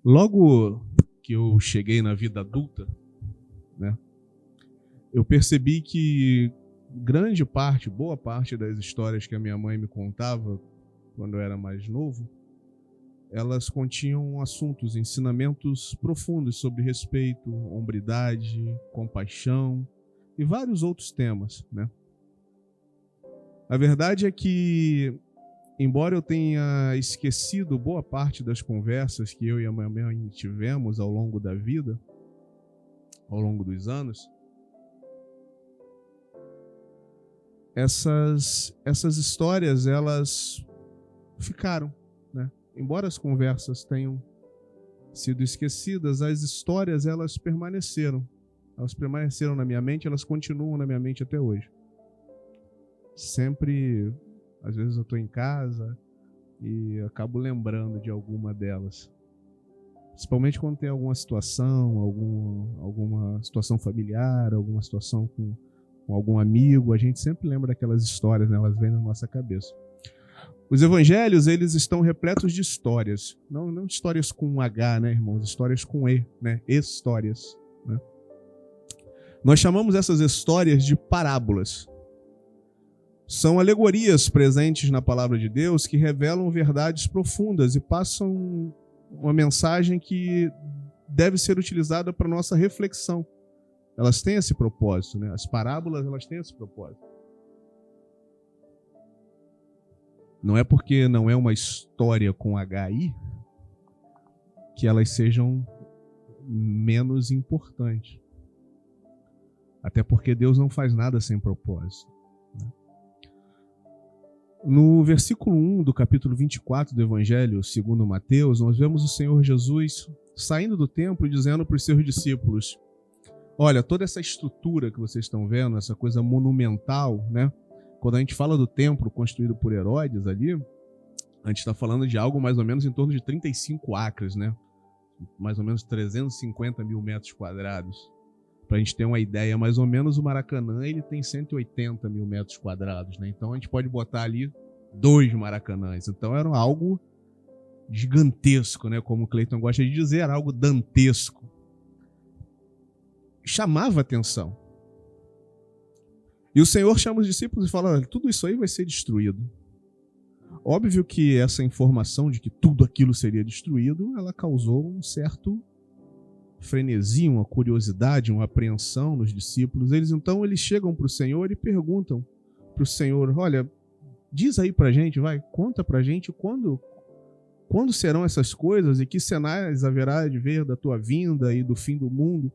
Logo que eu cheguei na vida adulta, né, eu percebi que boa parte das histórias que a minha mãe me contava quando eu era mais novo, elas continham assuntos, ensinamentos profundos sobre respeito, hombridade, compaixão e vários outros temas, né? A verdade é que, embora eu tenha esquecido boa parte das conversas que eu e a minha mãe tivemos ao longo da vida, ao longo dos anos, essas histórias, elas ficaram, né? Embora as conversas tenham sido esquecidas, as histórias, elas permaneceram. Elas permaneceram na minha mente, elas continuam na minha mente até hoje. Sempre, às vezes eu estou em casa e acabo lembrando de alguma delas. Principalmente quando tem alguma situação, alguma situação familiar, alguma situação com algum amigo, a gente sempre lembra daquelas histórias, né? Elas vêm na nossa cabeça. Os evangelhos, eles estão repletos de histórias. Não histórias com H, né, irmãos? Histórias com E, né? Histórias, né? Nós chamamos essas histórias de parábolas. São alegorias presentes na palavra de Deus que revelam verdades profundas e passam uma mensagem que deve ser utilizada para nossa reflexão. Elas têm esse propósito, né? As parábolas, elas têm esse propósito. Não é porque não é uma história com HI que elas sejam menos importantes. Até porque Deus não faz nada sem propósito. No versículo 1 do capítulo 24 do Evangelho segundo Mateus, nós vemos o Senhor Jesus saindo do templo e dizendo para os seus discípulos: olha, toda essa estrutura que vocês estão vendo, essa coisa monumental, né? Quando a gente fala do templo construído por Herodes ali, a gente está falando de algo mais ou menos em torno de 35 acres, né? Mais ou menos 350 mil metros quadrados. Para a gente ter uma ideia, mais ou menos o Maracanã ele tem 180 mil metros quadrados, né? Então a gente pode botar ali 2 Maracanãs. Então era algo gigantesco, né? Como o Cleiton gosta de dizer, era algo dantesco. Chamava atenção. E o Senhor chama os discípulos e fala: olha, tudo isso aí vai ser destruído. Óbvio que essa informação de que tudo aquilo seria destruído, ela causou um certo frenesi, uma curiosidade, uma apreensão nos discípulos. Eles chegam para o Senhor e perguntam para o Senhor: olha, diz aí para a gente, conta para a gente quando serão essas coisas e que sinais haverá de ver da tua vinda e do fim do mundo.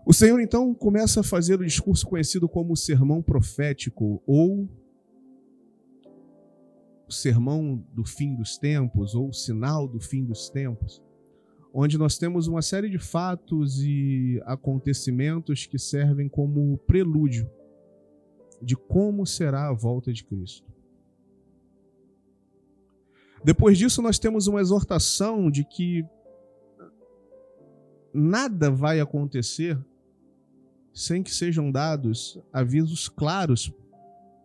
O Senhor então começa a fazer o discurso conhecido como o sermão profético, ou o sermão do fim dos tempos, ou o sinal do fim dos tempos, onde nós temos uma série de fatos e acontecimentos que servem como prelúdio de como será a volta de Cristo. Depois disso, nós temos uma exortação de que nada vai acontecer sem que sejam dados avisos claros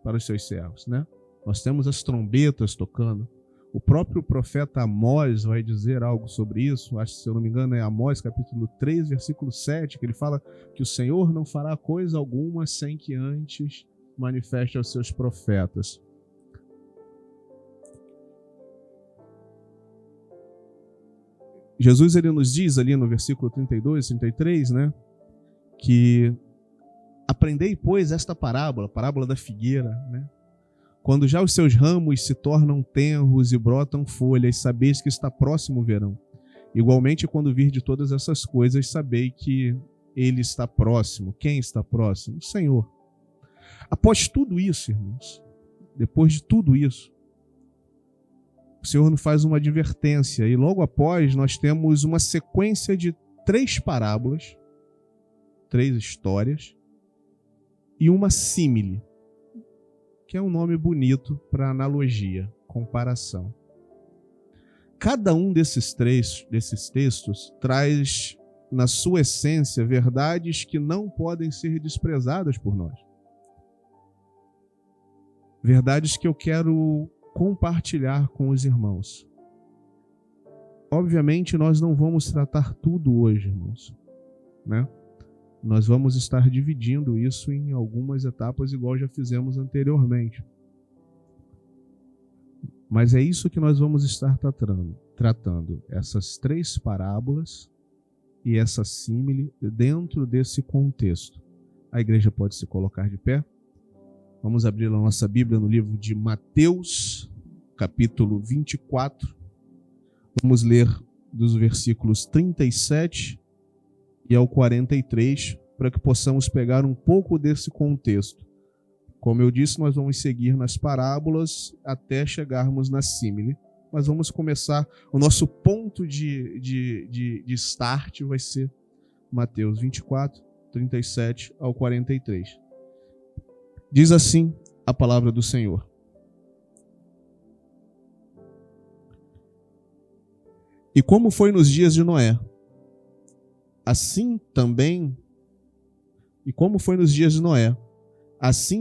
para os seus servos, né? Nós temos as trombetas tocando. O próprio profeta Amós vai dizer algo sobre isso. Acho que, se eu não me engano, é Amós capítulo 3, versículo 7, que ele fala que o Senhor não fará coisa alguma sem que antes manifeste aos seus profetas. Jesus, ele nos diz ali no versículo 32, 33, né, que aprendei, pois, esta parábola, a parábola da figueira, né? Quando já os seus ramos se tornam tenros e brotam folhas, sabeis que está próximo o verão. Igualmente, quando vir de todas essas coisas, sabei que ele está próximo. Quem está próximo? O Senhor. Após tudo isso, irmãos, depois de tudo isso, o Senhor nos faz uma advertência e logo após nós temos uma sequência de 3 parábolas, 3 histórias e uma símile, que é um nome bonito para analogia, comparação. Cada um desses textos traz na sua essência verdades que não podem ser desprezadas por nós. Verdades que eu quero compartilhar com os irmãos. Obviamente, nós não vamos tratar tudo hoje, irmãos, né? Nós vamos estar dividindo isso em algumas etapas, igual já fizemos anteriormente. Mas é isso que nós vamos estar tratando essas 3 parábolas e essa símile dentro desse contexto. A igreja pode se colocar de pé. Vamos abrir a nossa Bíblia no livro de Mateus, capítulo 24. Vamos ler dos versículos 37 e ao 43, para que possamos pegar um pouco desse contexto. Como eu disse, nós vamos seguir nas parábolas até chegarmos na símile. Mas vamos começar, o nosso ponto de start vai ser Mateus 24, 37 ao 43. Diz assim a palavra do Senhor. E como foi nos dias de Noé, assim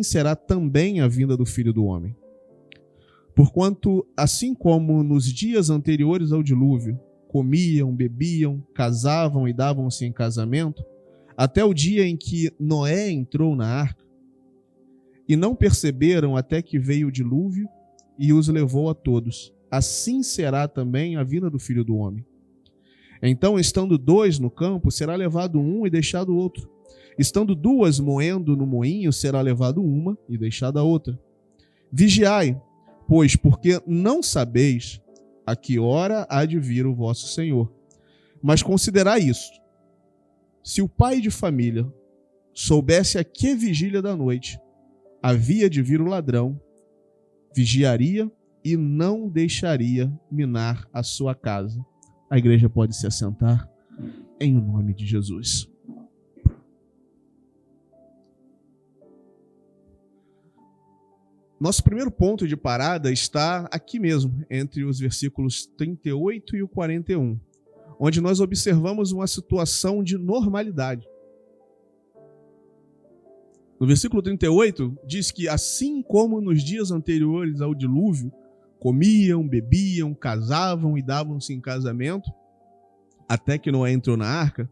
será também a vinda do Filho do Homem. Porquanto, assim como nos dias anteriores ao dilúvio, comiam, bebiam, casavam e davam-se em casamento, até o dia em que Noé entrou na arca, e não perceberam até que veio o dilúvio e os levou a todos. Assim será também a vinda do Filho do Homem. Então, estando 2 no campo, será levado um e deixado outro. Estando 2 moendo no moinho, será levado uma e deixada outra. Vigiai, pois, porque não sabeis a que hora há de vir o vosso Senhor. Mas considerai isso. Se o pai de família soubesse a que vigília da noite havia de vir o ladrão, vigiaria e não deixaria minar a sua casa. A igreja pode se assentar em nome de Jesus. Nosso primeiro ponto de parada está aqui mesmo, entre os versículos 38 e o 41, onde nós observamos uma situação de normalidade. No versículo 38, diz que assim como nos dias anteriores ao dilúvio, comiam, bebiam, casavam e davam-se em casamento, até que Noé entrou na arca.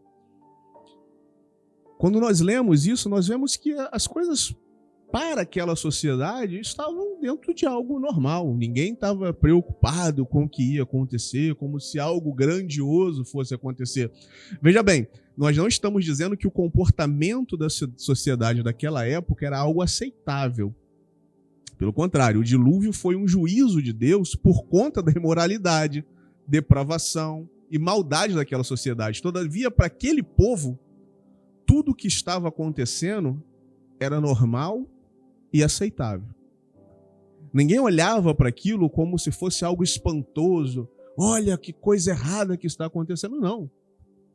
Quando nós lemos isso, nós vemos que as coisas para aquela sociedade estavam dentro de algo normal. Ninguém estava preocupado com o que ia acontecer, como se algo grandioso fosse acontecer. Veja bem, nós não estamos dizendo que o comportamento da sociedade daquela época era algo aceitável. Pelo contrário, o dilúvio foi um juízo de Deus por conta da imoralidade, depravação e maldade daquela sociedade. Todavia, para aquele povo, tudo o que estava acontecendo era normal e aceitável. Ninguém olhava para aquilo como se fosse algo espantoso. Olha que coisa errada que está acontecendo. Não.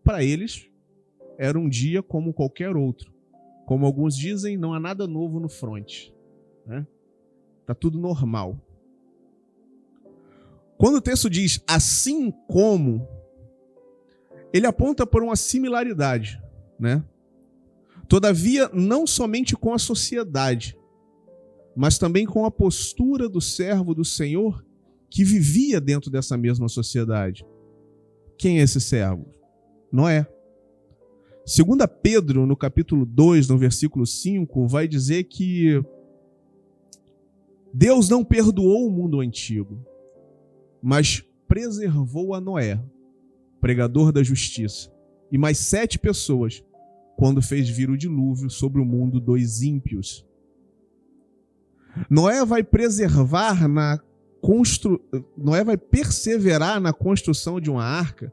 Para eles, era um dia como qualquer outro. Como alguns dizem, não há nada novo no fronte, né? Está tudo normal. Quando o texto diz assim como, ele aponta por uma similaridade, né? Todavia, não somente com a sociedade, mas também com a postura do servo do Senhor que vivia dentro dessa mesma sociedade. Quem é esse servo? Noé. 2 Pedro, no capítulo 2, no versículo 5, vai dizer que Deus não perdoou o mundo antigo, mas preservou a Noé, pregador da justiça, e mais 7 pessoas, quando fez vir o dilúvio sobre o mundo dos ímpios. Noé vai perseverar na construção de uma arca,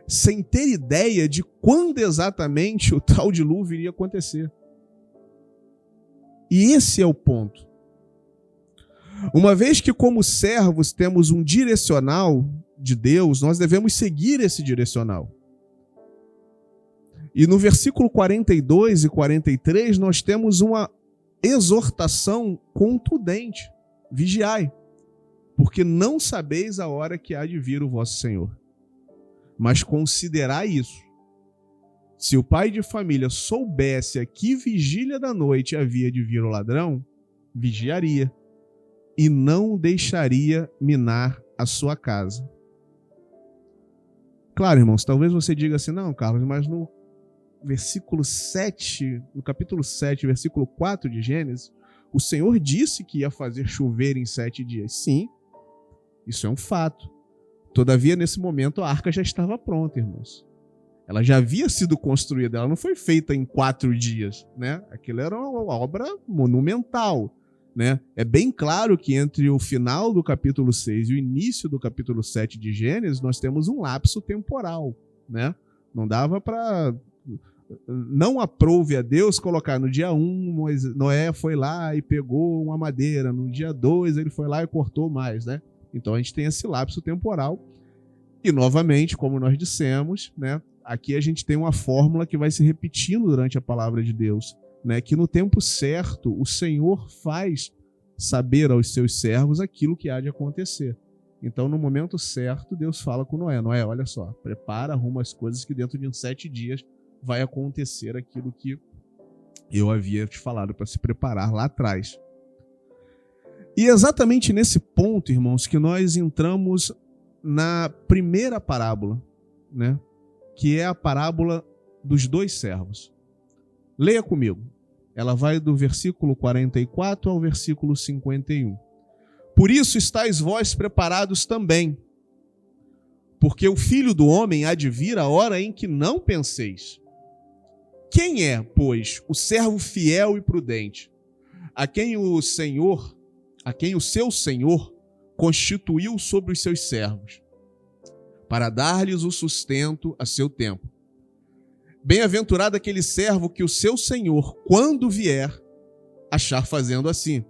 sem ter ideia de quando exatamente o tal dilúvio iria acontecer. E esse é o ponto. Uma vez que, como servos, temos um direcional de Deus, nós devemos seguir esse direcional. E no versículo 42 e 43, nós temos uma exortação contundente. Vigiai, porque não sabeis a hora que há de vir o vosso Senhor. Mas considerai isso. Se o pai de família soubesse a que vigília da noite havia de vir o ladrão, vigiaria e não deixaria minar a sua casa. Claro, irmãos, talvez você diga assim, não, Carlos, mas no versículo 7, no capítulo 7, versículo 4 de Gênesis, o Senhor disse que ia fazer chover em 7 dias. Sim, isso é um fato. Todavia, nesse momento, a arca já estava pronta, irmãos. Ela já havia sido construída, ela não foi feita em 4 dias, né? Aquilo era uma obra monumental, né? É bem claro que entre o final do capítulo 6 e o início do capítulo 7 de Gênesis, nós temos um lapso temporal, né? Não dava para... Não aprouve a Deus colocar no dia 1, Noé foi lá e pegou uma madeira, no dia 2 ele foi lá e cortou mais, né? Então a gente tem esse lapso temporal. E novamente, como nós dissemos, né? Aqui a gente tem uma fórmula que vai se repetindo durante a palavra de Deus, né? Que no tempo certo o Senhor faz saber aos seus servos aquilo que há de acontecer. Então, no momento certo, Deus fala com Noé. Noé, olha só, prepara, arruma as coisas que dentro de uns 7 dias vai acontecer aquilo que eu havia te falado para se preparar lá atrás. E exatamente nesse ponto, irmãos, que nós entramos na primeira parábola, né? Que é a parábola dos 2 servos. Leia comigo. Ela vai do versículo 44 ao versículo 51. Por isso estáis vós preparados também, porque o Filho do Homem há de vir a hora em que não penseis. Quem é, pois, o servo fiel e prudente, a quem o seu Senhor constituiu sobre os seus servos, para dar-lhes o sustento a seu tempo? Bem-aventurado aquele servo que o seu Senhor, quando vier, achar fazendo assim.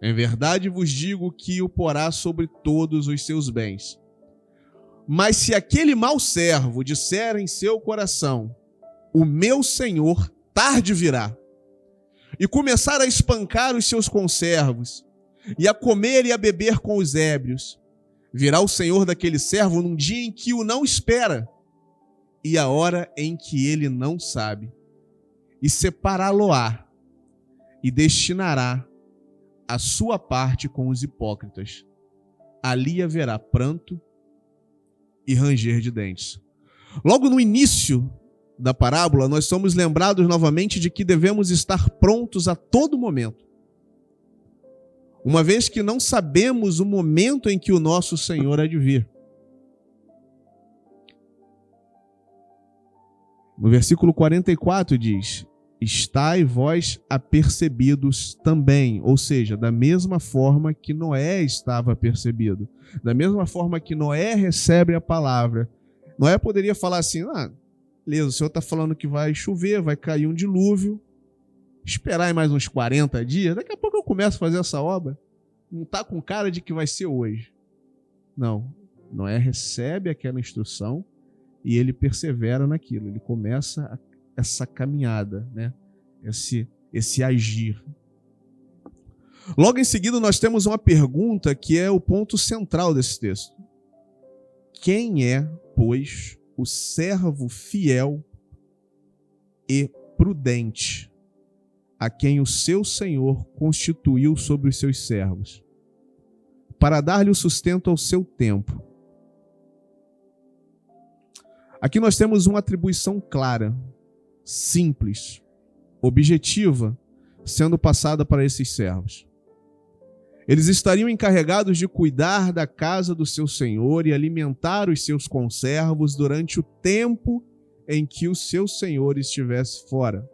Em verdade vos digo que o porá sobre todos os seus bens. Mas se aquele mau servo disser em seu coração, o meu Senhor tarde virá, e começar a espancar os seus conservos, e a comer e a beber com os ébrios, virá o Senhor daquele servo num dia em que o não espera, e a hora em que ele não sabe, e separá-lo-á, e destinará a sua parte com os hipócritas. Ali haverá pranto e ranger de dentes. Logo no início da parábola, nós somos lembrados novamente de que devemos estar prontos a todo momento, uma vez que não sabemos o momento em que o nosso Senhor há de vir. No versículo 44 diz: estai vós apercebidos também, ou seja, da mesma forma que Noé estava apercebido, da mesma forma que Noé recebe a palavra. Noé poderia falar assim, beleza, o Senhor está falando que vai chover, vai cair um dilúvio, esperar aí mais uns 40 dias, daqui a pouco eu começo a fazer essa obra. Não está com cara de que vai ser hoje. Não, Noé recebe aquela instrução e ele persevera naquilo, ele começa essa caminhada, né? Esse agir. Logo em seguida nós temos uma pergunta que é o ponto central desse texto. Quem é, pois, o servo fiel e prudente, a quem o seu Senhor constituiu sobre os seus servos, para dar-lhe o sustento ao seu tempo? Aqui nós temos uma atribuição clara, simples, objetiva, sendo passada para esses servos. Eles estariam encarregados de cuidar da casa do seu Senhor e alimentar os seus conservos durante o tempo em que o seu Senhor estivesse fora.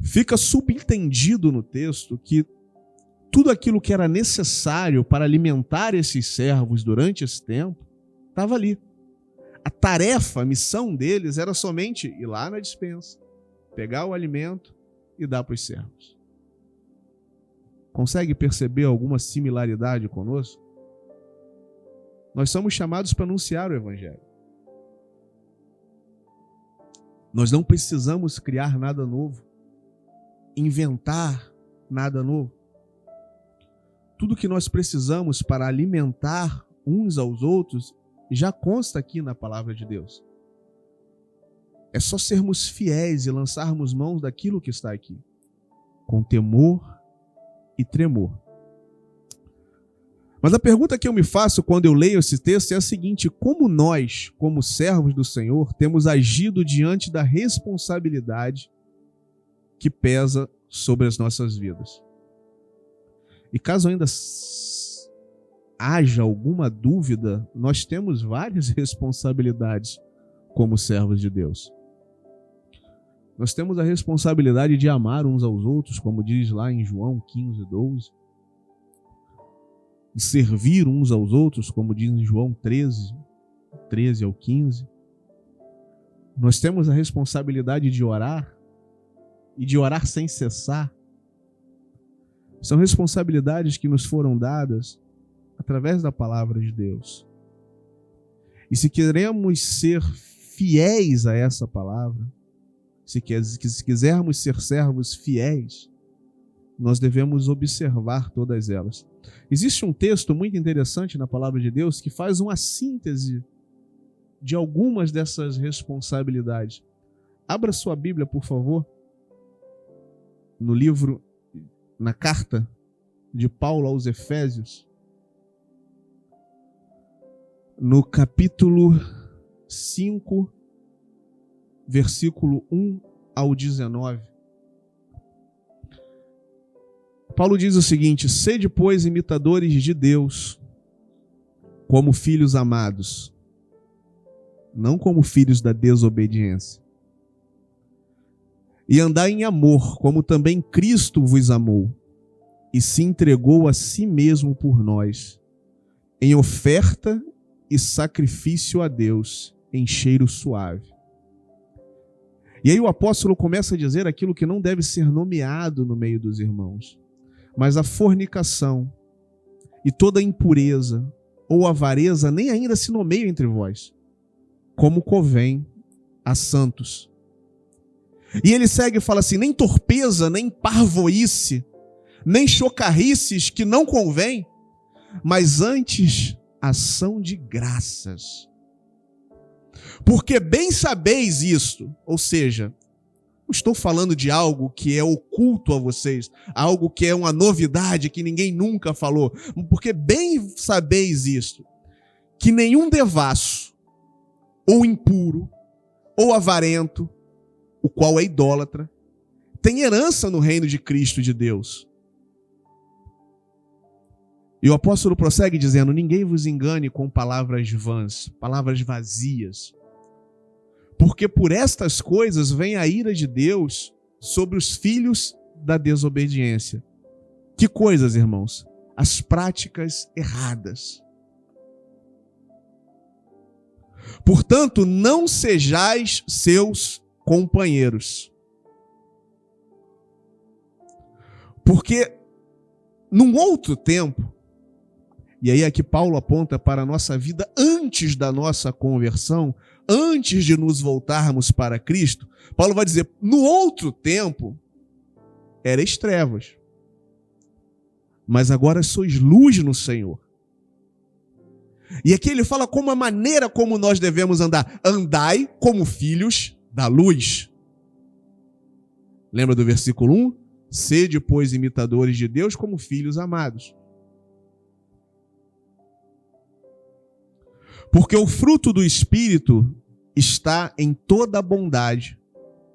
Fica subentendido no texto que tudo aquilo que era necessário para alimentar esses servos durante esse tempo estava ali. A tarefa, a missão deles era somente ir lá na despensa, pegar o alimento e dar para os servos. Consegue perceber alguma similaridade conosco? Nós somos chamados para anunciar o Evangelho. Nós não precisamos criar nada novo, inventar nada novo. Tudo que nós precisamos para alimentar uns aos outros já consta aqui na palavra de Deus. É só sermos fiéis e lançarmos mãos daquilo que está aqui, com temor e tremor. Mas a pergunta que eu me faço quando eu leio esse texto é a seguinte: como nós, como servos do Senhor, temos agido diante da responsabilidade que pesa sobre as nossas vidas? E caso ainda haja alguma dúvida, nós temos várias responsabilidades como servos de Deus. Nós temos a responsabilidade de amar uns aos outros, como diz lá em João 15:12. De servir uns aos outros, como diz em João 13 ao 15. Nós temos a responsabilidade de orar, e de orar sem cessar. São responsabilidades que nos foram dadas através da palavra de Deus. E se queremos ser fiéis a essa palavra, se quisermos ser servos fiéis, nós devemos observar todas elas. Existe um texto muito interessante na palavra de Deus que faz uma síntese de algumas dessas responsabilidades. Abra sua Bíblia, por favor, na carta de Paulo aos Efésios, no capítulo 5, versículo 1 ao 19. Paulo diz o seguinte: sede, pois, imitadores de Deus, como filhos amados, não como filhos da desobediência. E andai em amor, como também Cristo vos amou, e se entregou a si mesmo por nós, em oferta e sacrifício a Deus, em cheiro suave. E aí o apóstolo começa a dizer aquilo que não deve ser nomeado no meio dos irmãos. Mas a fornicação e toda impureza ou avareza nem ainda se nomeia entre vós, como convém a santos. E ele segue e fala assim: nem torpeza, nem parvoíce, nem chocarrices que não convém, mas antes ação de graças. Porque bem sabeis isto, ou seja, não estou falando de algo que é oculto a vocês, algo que é uma novidade que ninguém nunca falou, porque bem sabeis isto, que nenhum devasso, ou impuro, ou avarento, o qual é idólatra, tem herança no reino de Cristo de Deus. E o apóstolo prossegue dizendo: ninguém vos engane com palavras vãs, palavras vazias, porque por estas coisas vem a ira de Deus sobre os filhos da desobediência. Que coisas, irmãos? As práticas erradas. Portanto, não sejais seus companheiros. Porque num outro tempo, e aí é que Paulo aponta para a nossa vida antes da nossa conversão, antes de nos voltarmos para Cristo, Paulo vai dizer: no outro tempo, erais trevas, mas agora sois luz no Senhor. E aqui ele fala como a maneira como nós devemos andar. Andai como filhos da luz. Lembra do versículo 1? Sede, pois, imitadores de Deus como filhos amados. Porque o fruto do Espírito está em toda bondade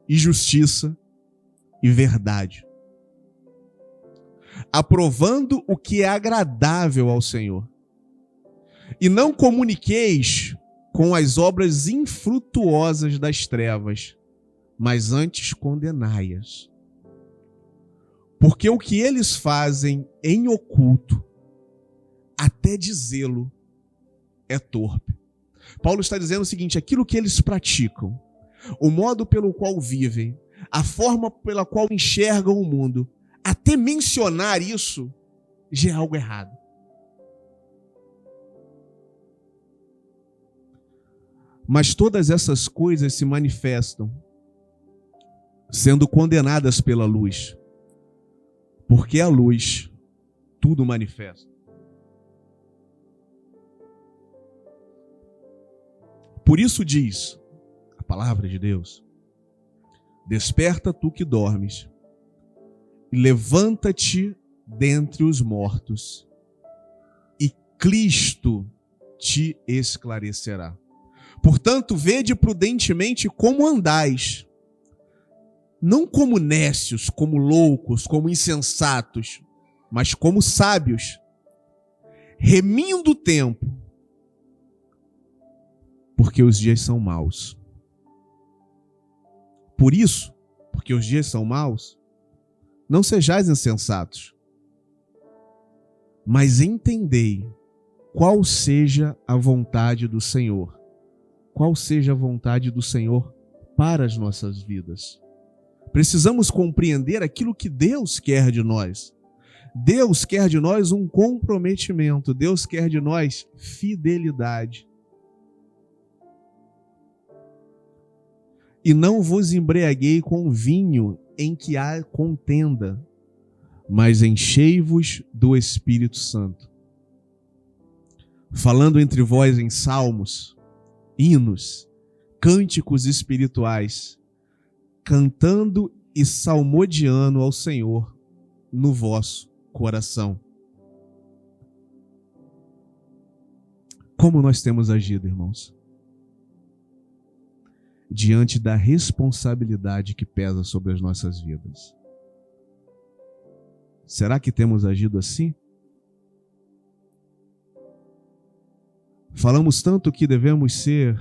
e justiça e verdade, aprovando o que é agradável ao Senhor. E não comuniqueis com as obras infrutuosas das trevas, mas antes condenai-as. Porque o que eles fazem em oculto, até dizê-lo, é torpe. Paulo está dizendo o seguinte: aquilo que eles praticam, o modo pelo qual vivem, a forma pela qual enxergam o mundo, até mencionar isso já é algo errado. Mas todas essas coisas se manifestam sendo condenadas pela luz, porque a luz tudo manifesta. Por isso diz a palavra de Deus: desperta tu que dormes, e levanta-te dentre os mortos, e Cristo te esclarecerá. Portanto, vede prudentemente como andais, não como nécios, como loucos, como insensatos, mas como sábios, remindo o tempo, porque os dias são maus. Por isso, porque os dias são maus, não sejais insensatos, mas entendei qual seja a vontade do Senhor. Qual seja a vontade do Senhor para as nossas vidas. Precisamos compreender aquilo que Deus quer de nós. Deus quer de nós um comprometimento. Deus quer de nós fidelidade. E não vos embriaguei com vinho em que há contenda, mas enchei-vos do Espírito Santo, falando entre vós em salmos, hinos, cânticos espirituais, cantando e salmodiando ao Senhor no vosso coração. Como nós temos agido, irmãos? Diante da responsabilidade que pesa sobre as nossas vidas. Será que temos agido assim? Falamos tanto que devemos ser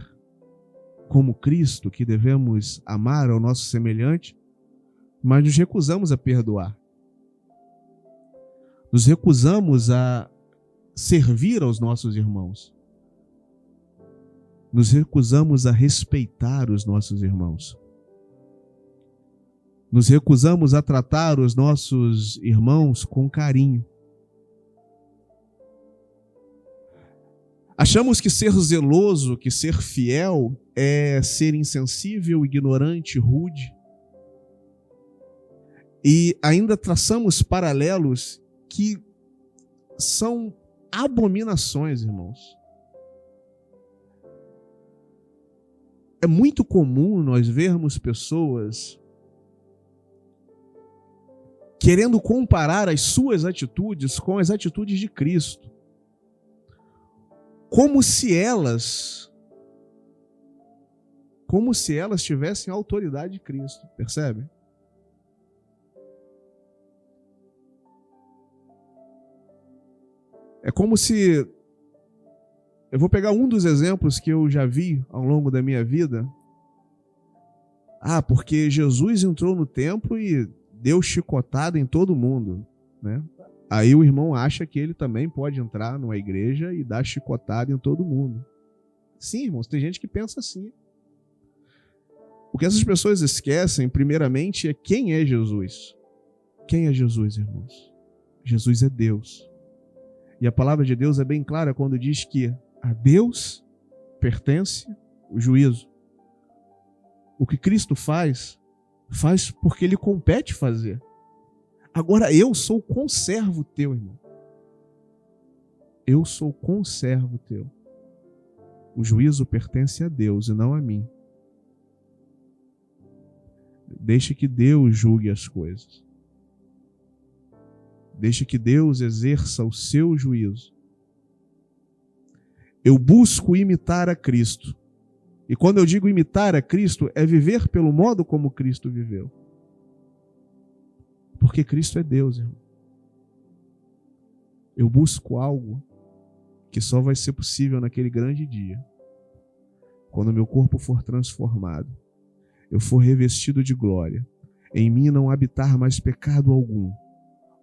como Cristo, que devemos amar ao nosso semelhante, mas nos recusamos a perdoar. Nos recusamos a servir aos nossos irmãos. Nos recusamos a respeitar os nossos irmãos. Nos recusamos a tratar os nossos irmãos com carinho. Achamos que ser zeloso, que ser fiel é ser insensível, ignorante, rude. E ainda traçamos paralelos que são abominações, irmãos. É muito comum nós vermos pessoas querendo comparar as suas atitudes com as atitudes de Cristo. Como se elas tivessem a autoridade de Cristo, percebe? É como se... Eu vou pegar um dos exemplos que eu já vi ao longo da minha vida. Porque Jesus entrou no templo e deu chicotada em todo mundo, né? Aí o irmão acha que ele também pode entrar numa igreja e dar chicotada em todo mundo. Sim, irmãos, tem gente que pensa assim. O que essas pessoas esquecem, primeiramente, é quem é Jesus. Quem é Jesus, irmãos? Jesus é Deus. E a palavra de Deus é bem clara quando diz que a Deus pertence o juízo. O que Cristo faz porque Ele compete fazer. Agora eu sou conservo teu, irmão. Eu sou conservo teu. O juízo pertence a Deus e não a mim. Deixe que Deus julgue as coisas. Deixe que Deus exerça o seu juízo. Eu busco imitar a Cristo. E quando eu digo imitar a Cristo, é viver pelo modo como Cristo viveu. Porque Cristo é Deus, irmão. Eu busco algo que só vai ser possível naquele grande dia. Quando meu corpo for transformado, eu for revestido de glória, em mim não habitar mais pecado algum,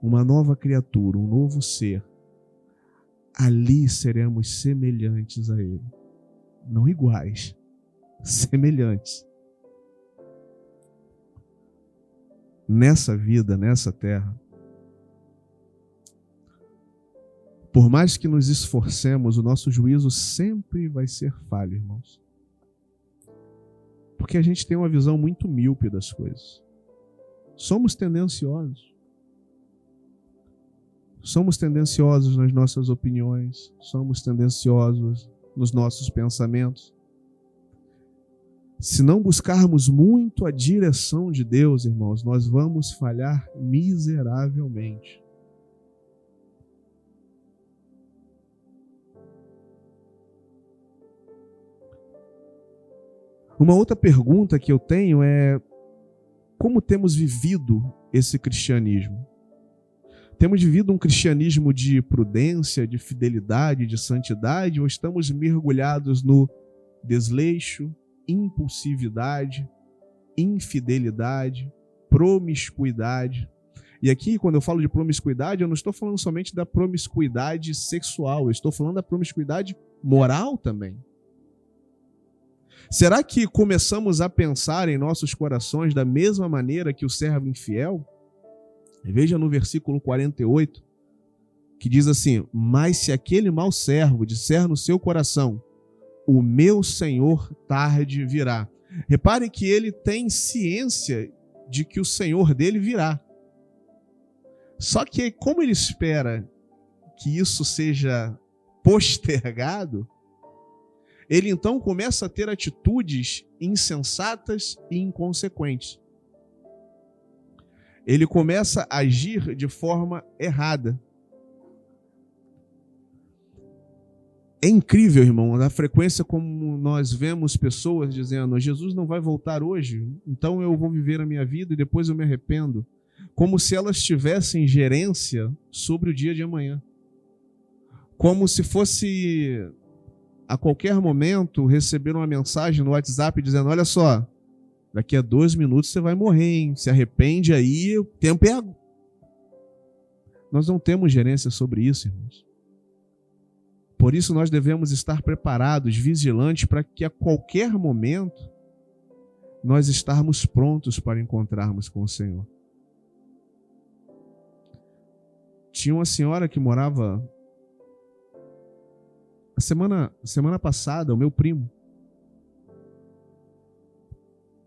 uma nova criatura, um novo ser, ali seremos semelhantes a Ele. Não iguais, semelhantes. Nessa vida, nessa terra, por mais que nos esforcemos, o nosso juízo sempre vai ser falho, irmãos. Porque a gente tem uma visão muito míope das coisas. Somos tendenciosos. Somos tendenciosos nas nossas opiniões, somos tendenciosos nos nossos pensamentos. Se não buscarmos muito a direção de Deus, irmãos, nós vamos falhar miseravelmente. Uma outra pergunta que eu tenho é: como temos vivido esse cristianismo? Temos vivido um cristianismo de prudência, de fidelidade, de santidade, ou estamos mergulhados no desleixo, impulsividade, infidelidade, promiscuidade? E aqui, quando eu falo de promiscuidade, eu não estou falando somente da promiscuidade sexual, eu estou falando da promiscuidade moral também. Será que começamos a pensar em nossos corações da mesma maneira que o servo infiel? Veja no versículo 48, que diz assim: mas se aquele mau servo disser no seu coração, o meu Senhor tarde virá. Repare que ele tem ciência de que o Senhor dele virá. Só que como ele espera que isso seja postergado, ele então começa a ter atitudes insensatas e inconsequentes. Ele começa a agir de forma errada. É incrível, irmão, a frequência como nós vemos pessoas dizendo: Jesus não vai voltar hoje, então eu vou viver a minha vida e depois eu me arrependo. Como se elas tivessem gerência sobre o dia de amanhã. Como se fosse a qualquer momento receber uma mensagem no WhatsApp dizendo: olha só, daqui a 2 minutos você vai morrer, hein? Se arrepende aí, o tempo é agora. Nós não temos gerência sobre isso, irmãos. Por isso nós devemos estar preparados, vigilantes, para que a qualquer momento nós estarmos prontos para encontrarmos com o Senhor. Tinha uma senhora que morava a semana passada, o meu primo.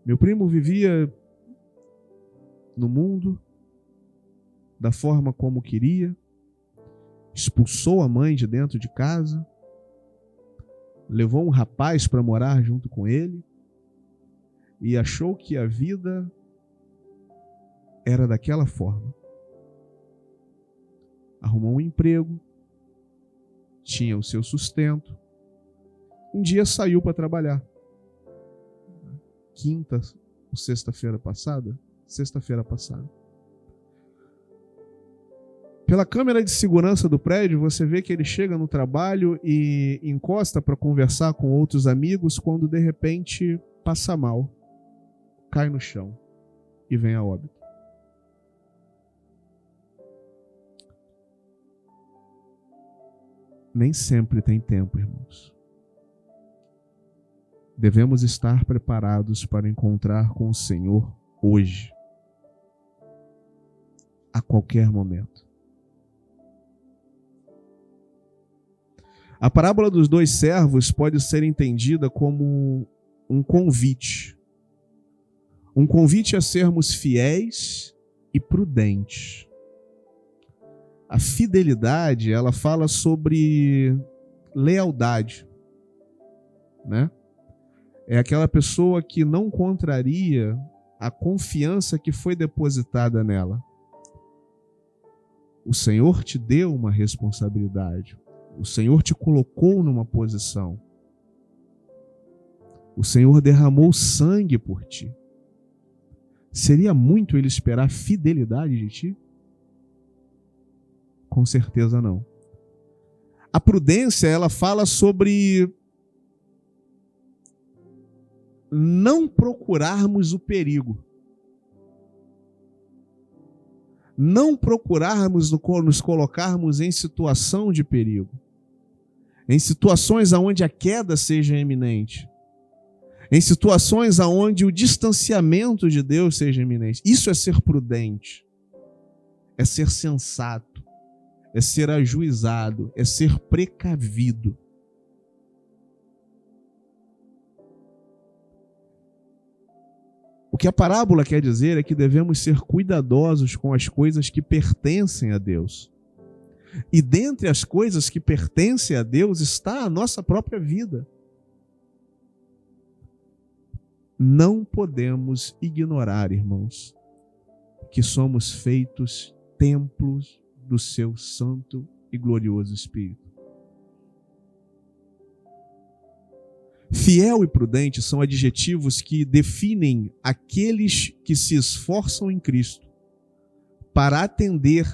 Meu primo vivia no mundo da forma como queria, expulsou a mãe de dentro de casa, levou um rapaz para morar junto com ele e achou que a vida era daquela forma. Arrumou um emprego, tinha o seu sustento. Um dia saiu para trabalhar. Quinta ou sexta-feira passada? Sexta-feira passada. Pela câmera de segurança do prédio, você vê que ele chega no trabalho e encosta para conversar com outros amigos, quando de repente passa mal, cai no chão e vem a óbito. Nem sempre tem tempo, irmãos. Devemos estar preparados para encontrar com o Senhor hoje, a qualquer momento. A parábola dos 2 servos pode ser entendida como um convite. Um convite a sermos fiéis e prudentes. A fidelidade, ela fala sobre lealdade, né? É aquela pessoa que não contraria a confiança que foi depositada nela. O Senhor te deu uma responsabilidade. O Senhor te colocou numa posição. O Senhor derramou sangue por ti. Seria muito ele esperar fidelidade de ti? Com certeza não. A prudência, ela fala sobre não procurarmos o perigo. Não procurarmos nos colocarmos em situação de perigo. Em situações onde a queda seja iminente. Em situações onde o distanciamento de Deus seja iminente. Isso é ser prudente. É ser sensato. É ser ajuizado. É ser precavido. O que a parábola quer dizer é que devemos ser cuidadosos com as coisas que pertencem a Deus. E dentre as coisas que pertencem a Deus está a nossa própria vida. Não podemos ignorar, irmãos, que somos feitos templos do seu santo e glorioso Espírito. Fiel e prudente são adjetivos que definem aqueles que se esforçam em Cristo para atender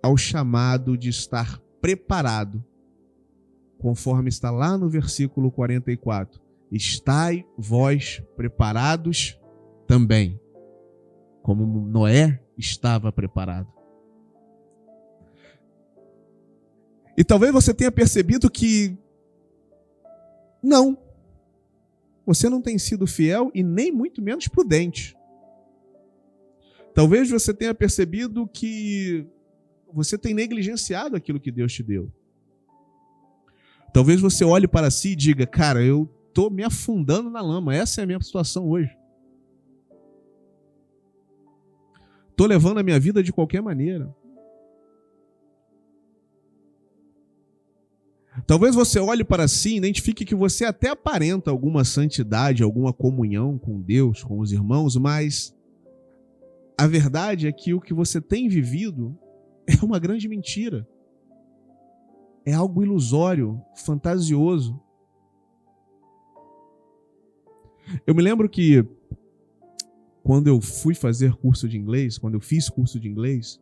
ao chamado de estar preparado, conforme está lá no versículo 44. Estai vós preparados também, como Noé estava preparado. E talvez você tenha percebido que não, você não tem sido fiel e nem muito menos prudente. Talvez você tenha percebido que você tem negligenciado aquilo que Deus te deu. Talvez você olhe para si e diga, cara, eu estou me afundando na lama, essa é a minha situação hoje. Estou levando a minha vida de qualquer maneira. Talvez você olhe para si e identifique que você até aparenta alguma santidade, alguma comunhão com Deus, com os irmãos, mas a verdade é que o que você tem vivido é uma grande mentira. É algo ilusório, fantasioso. Eu me lembro que quando eu fui fazer curso de inglês, quando eu fiz curso de inglês,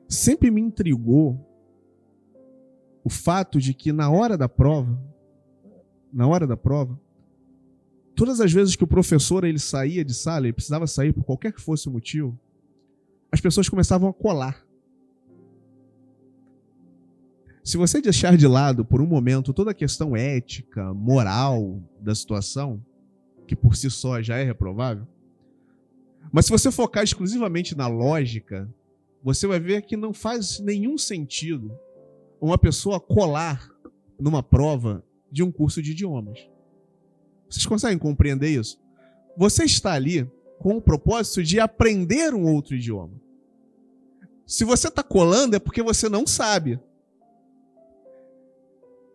sempre me intrigou o fato de que na hora da prova, todas as vezes que o professor ele saía de sala, ele precisava sair por qualquer que fosse o motivo, as pessoas começavam a colar. Se você deixar de lado por um momento toda a questão ética, moral da situação, que por si só já é reprovável, mas se você focar exclusivamente na lógica, você vai ver que não faz nenhum sentido uma pessoa colar numa prova de um curso de idiomas. Vocês conseguem compreender isso? Você está ali com o propósito de aprender um outro idioma. Se você está colando é porque você não sabe.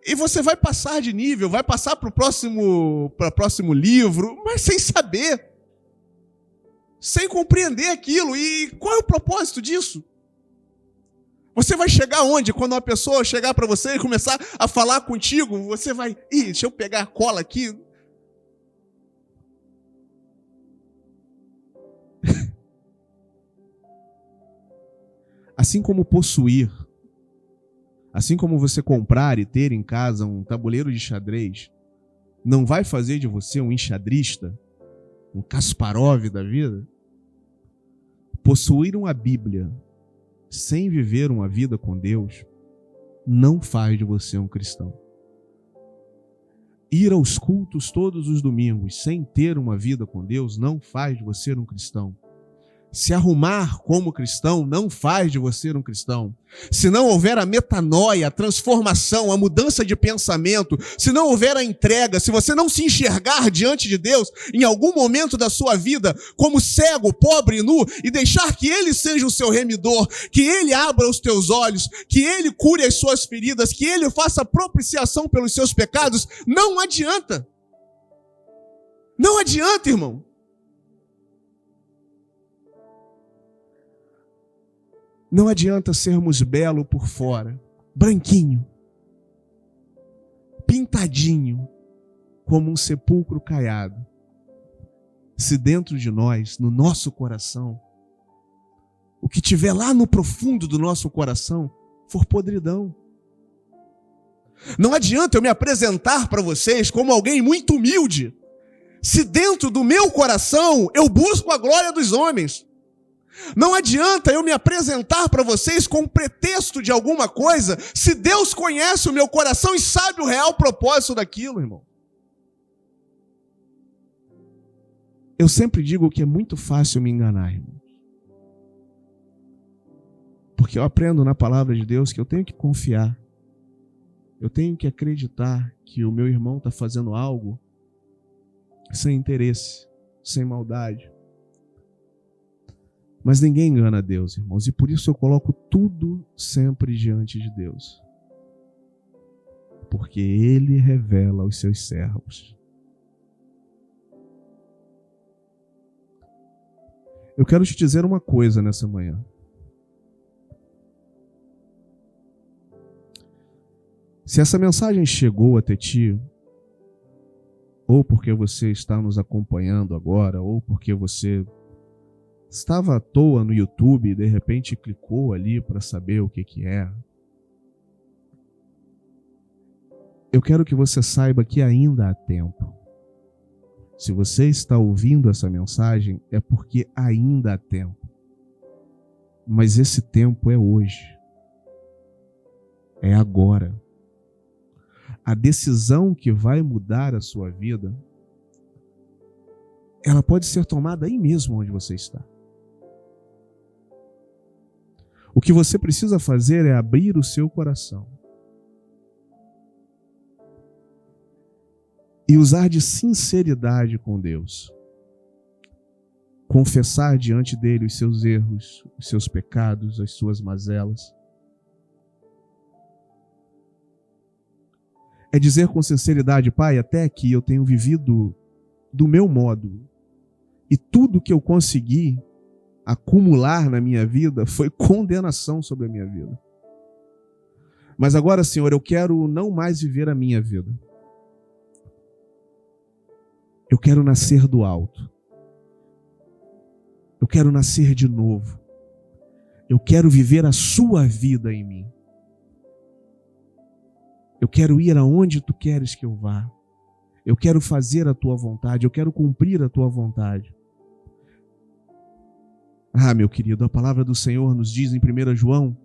E você vai passar de nível, vai passar para o próximo livro, mas sem saber. Sem compreender aquilo. E qual é o propósito disso? Você vai chegar onde? Quando uma pessoa chegar para você e começar a falar contigo, você vai... deixa eu pegar a cola aqui. Assim como possuir, assim como você comprar e ter em casa um tabuleiro de xadrez, não vai fazer de você um enxadrista, um Kasparov da vida. Possuir uma Bíblia sem viver uma vida com Deus não faz de você um cristão. Ir aos cultos todos os domingos sem ter uma vida com Deus não faz de você um cristão. Se arrumar como cristão não faz de você um cristão. Se não houver a metanoia, a transformação, a mudança de pensamento, se não houver a entrega, se você não se enxergar diante de Deus em algum momento da sua vida como cego, pobre e nu e deixar que Ele seja o seu remidor, que Ele abra os teus olhos, que Ele cure as suas feridas, que Ele faça propiciação pelos seus pecados, não adianta. Não adianta, irmão. Não adianta sermos belo por fora, branquinho, pintadinho, como um sepulcro caiado, se dentro de nós, no nosso coração, o que tiver lá no profundo do nosso coração for podridão. Não adianta eu me apresentar para vocês como alguém muito humilde, se dentro do meu coração eu busco a glória dos homens. Não adianta eu me apresentar para vocês com pretexto de alguma coisa, se Deus conhece o meu coração e sabe o real propósito daquilo, irmão. Eu sempre digo que é muito fácil me enganar, irmão. Porque eu aprendo na palavra de Deus que eu tenho que confiar. Eu tenho que acreditar que o meu irmão está fazendo algo sem interesse, sem maldade. Mas ninguém engana Deus, irmãos, e por isso eu coloco tudo sempre diante de Deus. Porque Ele revela aos seus servos. Eu quero te dizer uma coisa nessa manhã. Se essa mensagem chegou até ti, ou porque você está nos acompanhando agora, ou porque você estava à toa no YouTube e de repente clicou ali para saber o que é. Eu quero que você saiba que ainda há tempo. Se você está ouvindo essa mensagem, é porque ainda há tempo. Mas esse tempo é hoje. É agora. A decisão que vai mudar a sua vida, ela pode ser tomada aí mesmo onde você está. O que você precisa fazer é abrir o seu coração e usar de sinceridade com Deus. Confessar diante dele os seus erros, os seus pecados, as suas mazelas. É dizer com sinceridade: Pai, até aqui eu tenho vivido do meu modo, e tudo que eu consegui acumular na minha vida foi condenação sobre a minha vida. Mas agora, Senhor, eu quero não mais viver a minha vida. Eu quero nascer do alto. Eu quero nascer de novo. Eu quero viver a sua vida em mim. Eu quero ir aonde tu queres que eu vá. Eu quero fazer a tua vontade. Eu quero cumprir a tua vontade. Ah, meu querido, a palavra do Senhor nos diz em 1 João,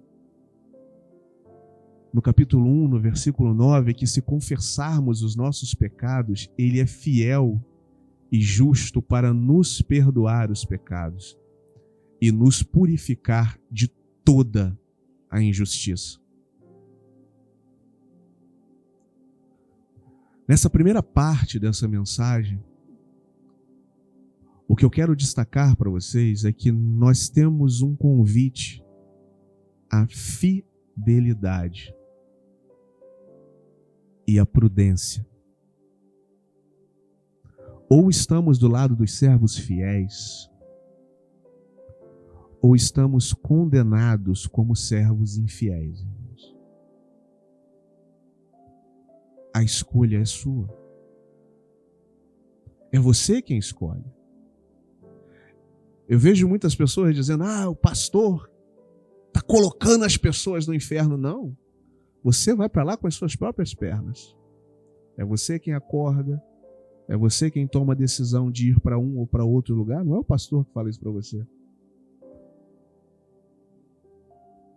no capítulo 1, no versículo 9, que se confessarmos os nossos pecados, Ele é fiel e justo para nos perdoar os pecados e nos purificar de toda a injustiça. Nessa primeira parte dessa mensagem, o que eu quero destacar para vocês é que nós temos um convite à fidelidade e à prudência. Ou estamos do lado dos servos fiéis, ou estamos condenados como servos infiéis, irmãos. A escolha é sua. É você quem escolhe. Eu vejo muitas pessoas dizendo: o pastor está colocando as pessoas no inferno. Não. Você vai para lá com as suas próprias pernas. É você quem acorda. É você quem toma a decisão de ir para um ou para outro lugar. Não é o pastor que fala isso para você.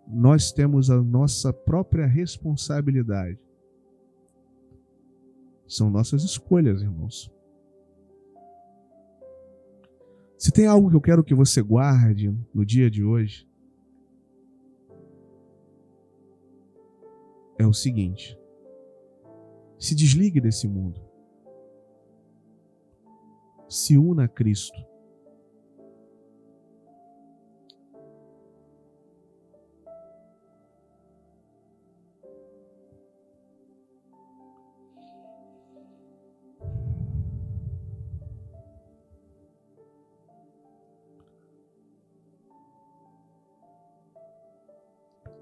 Nós temos a nossa própria responsabilidade. São nossas escolhas, irmãos. Se tem algo que eu quero que você guarde no dia de hoje, é o seguinte: se desligue desse mundo. Se una a Cristo.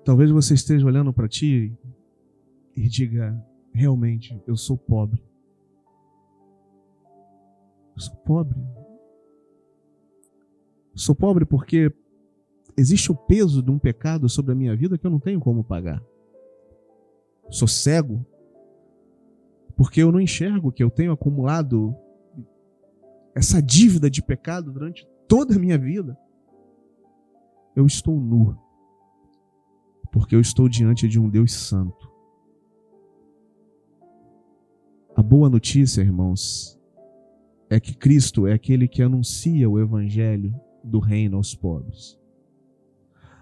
Talvez você esteja olhando para ti e diga: realmente, eu sou pobre. Eu sou pobre. Eu sou pobre porque existe o peso de um pecado sobre a minha vida que eu não tenho como pagar. Sou cego porque eu não enxergo que eu tenho acumulado essa dívida de pecado durante toda a minha vida. Eu estou nu porque eu estou diante de um Deus santo. A boa notícia, irmãos, é que Cristo é aquele que anuncia o evangelho do reino aos pobres.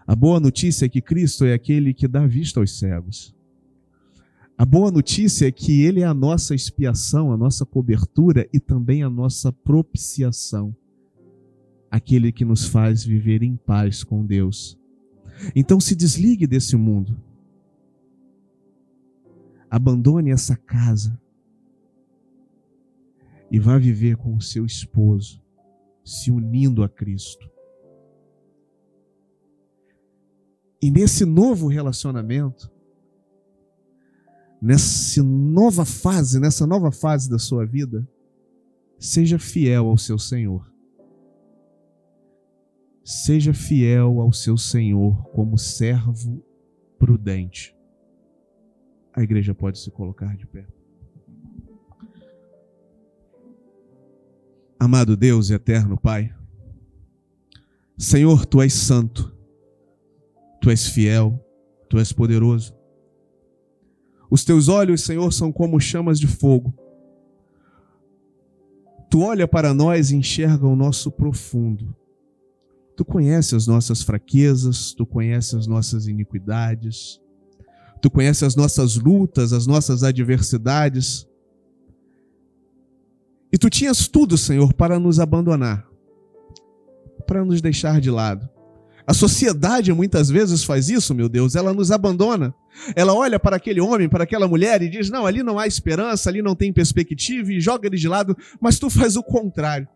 A boa notícia é que Cristo é aquele que dá vista aos cegos. A boa notícia é que Ele é a nossa expiação, a nossa cobertura e também a nossa propiciação. Aquele que nos faz viver em paz com Deus. Então se desligue desse mundo. Abandone essa casa. E vá viver com o seu esposo, se unindo a Cristo. E nesse novo relacionamento, nessa nova fase da sua vida, seja fiel ao seu Senhor. Seja fiel ao seu Senhor como servo prudente. A igreja pode se colocar de pé. Amado Deus e eterno Pai, Senhor, Tu és santo, Tu és fiel, Tu és poderoso. Os Teus olhos, Senhor, são como chamas de fogo. Tu olha para nós e enxerga o nosso profundo. Tu conheces as nossas fraquezas, Tu conheces as nossas iniquidades, Tu conheces as nossas lutas, as nossas adversidades. E Tu tinhas tudo, Senhor, para nos abandonar, para nos deixar de lado. A sociedade muitas vezes faz isso, meu Deus, ela nos abandona. Ela olha para aquele homem, para aquela mulher e diz, não, ali não há esperança, ali não tem perspectiva, e joga ele de lado, mas Tu faz o contrário.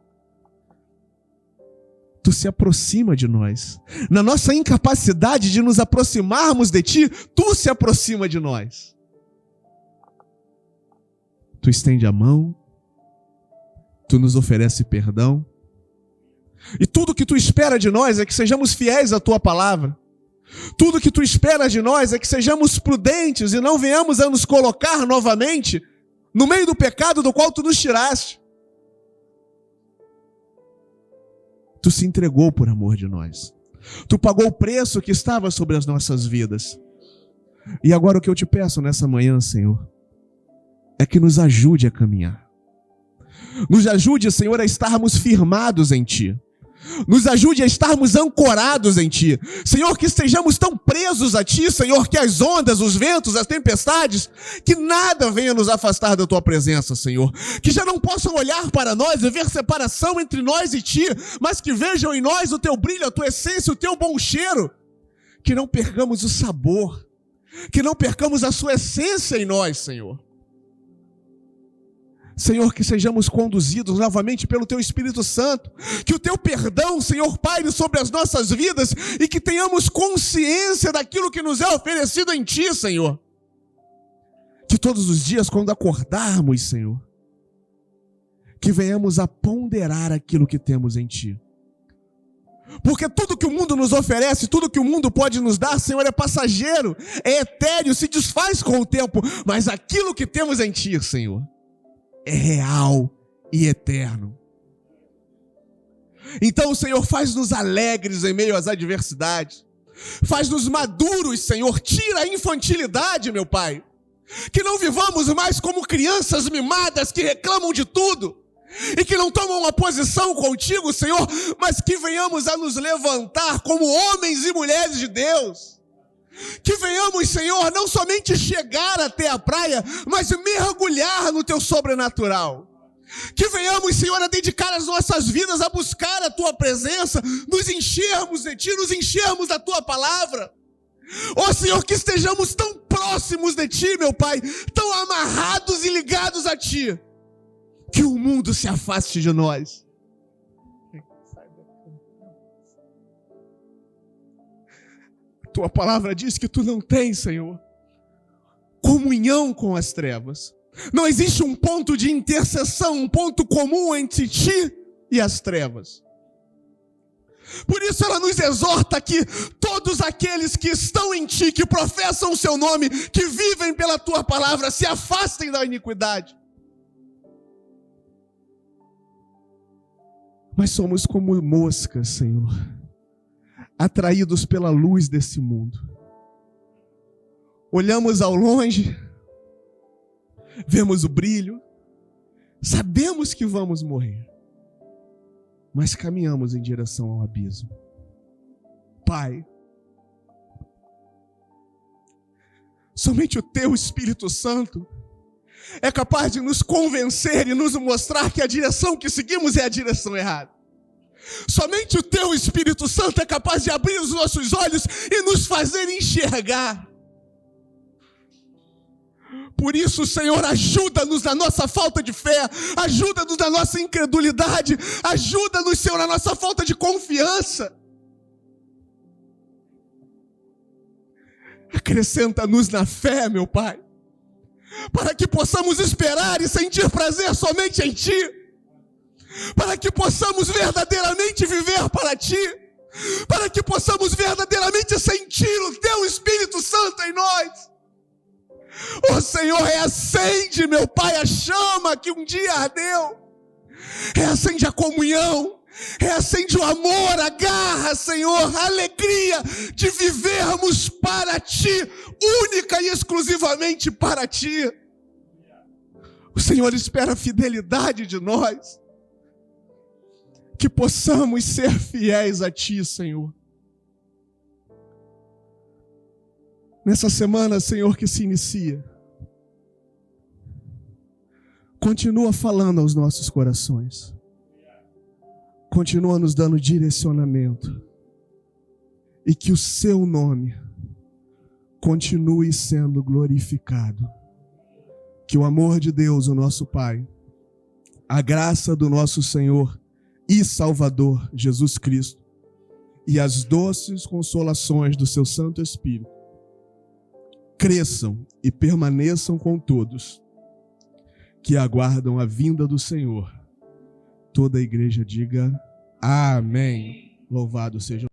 Tu se aproxima de nós. Na nossa incapacidade de nos aproximarmos de Ti, Tu se aproxima de nós. Tu estende a mão, Tu nos oferece perdão. E tudo que Tu espera de nós é que sejamos fiéis à Tua palavra. Tudo que Tu espera de nós é que sejamos prudentes e não venhamos a nos colocar novamente no meio do pecado do qual Tu nos tiraste. Tu se entregou por amor de nós. Tu pagou o preço que estava sobre as nossas vidas. E agora o que eu te peço nessa manhã, Senhor, é que nos ajude a caminhar. Nos ajude, Senhor, a estarmos firmados em Ti. Nos ajude a estarmos ancorados em Ti. Senhor, que estejamos tão presos a Ti, Senhor, que as ondas, os ventos, as tempestades, que nada venha nos afastar da Tua presença, Senhor. Que já não possam olhar para nós e ver separação entre nós e Ti, mas que vejam em nós o Teu brilho, a Tua essência, o Teu bom cheiro. Que não percamos o sabor, que não percamos a Sua essência em nós, Senhor. Senhor, que sejamos conduzidos novamente pelo Teu Espírito Santo, que o Teu perdão, Senhor, paire sobre as nossas vidas e que tenhamos consciência daquilo que nos é oferecido em Ti, Senhor. Que todos os dias, quando acordarmos, Senhor, que venhamos a ponderar aquilo que temos em Ti. Porque tudo que o mundo nos oferece, tudo que o mundo pode nos dar, Senhor, é passageiro, é etéreo, se desfaz com o tempo, mas aquilo que temos em Ti, Senhor, é real e eterno. Então, Senhor, faz-nos alegres em meio às adversidades. Faz-nos maduros, Senhor. Tira a infantilidade, meu Pai. Que não vivamos mais como crianças mimadas que reclamam de tudo e que não tomam uma posição contigo, Senhor, mas que venhamos a nos levantar como homens e mulheres de Deus. Que venhamos, Senhor, não somente chegar até a praia, mas mergulhar no Teu sobrenatural. Que venhamos, Senhor, a dedicar as nossas vidas a buscar a Tua presença, nos enchermos de Ti, nos enchermos da Tua palavra. Ó Senhor, que estejamos tão próximos de Ti, meu Pai, tão amarrados e ligados a Ti, que o mundo se afaste de nós. Tua palavra diz que Tu não tens, Senhor, comunhão com as trevas. Não existe um ponto de interseção, um ponto comum entre Ti e as trevas. Por isso ela nos exorta que todos aqueles que estão em Ti, que professam o Seu nome, que vivem pela Tua palavra, se afastem da iniquidade. Mas somos como moscas, Senhor, atraídos pela luz desse mundo. Olhamos ao longe, vemos o brilho, sabemos que vamos morrer, mas caminhamos em direção ao abismo. Pai, somente o Teu Espírito Santo é capaz de nos convencer e nos mostrar que a direção que seguimos é a direção errada. Somente o Teu Espírito Santo é capaz de abrir os nossos olhos e nos fazer enxergar. Por isso, Senhor, ajuda-nos na nossa falta de fé, ajuda-nos na nossa incredulidade, ajuda-nos, Senhor, na nossa falta de confiança. Acrescenta-nos na fé, meu Pai, para que possamos esperar e sentir prazer somente em Ti. para que possamos verdadeiramente viver para Ti, para que possamos verdadeiramente sentir o Teu Espírito Santo em nós. Ó Senhor, reacende, meu Pai, a chama que um dia ardeu, reacende a comunhão, reacende o amor, a garra, Senhor, a alegria de vivermos para Ti, única e exclusivamente para Ti. O Senhor espera a fidelidade de nós, que possamos ser fiéis a Ti, Senhor. Nessa semana, Senhor, que se inicia, continua falando aos nossos corações, continua nos dando direcionamento, e que o Seu nome continue sendo glorificado. Que o amor de Deus, o nosso Pai, a graça do nosso Senhor e Salvador Jesus Cristo e as doces consolações do Seu Santo Espírito cresçam e permaneçam com todos que aguardam a vinda do Senhor. Toda a igreja diga amém. Louvado seja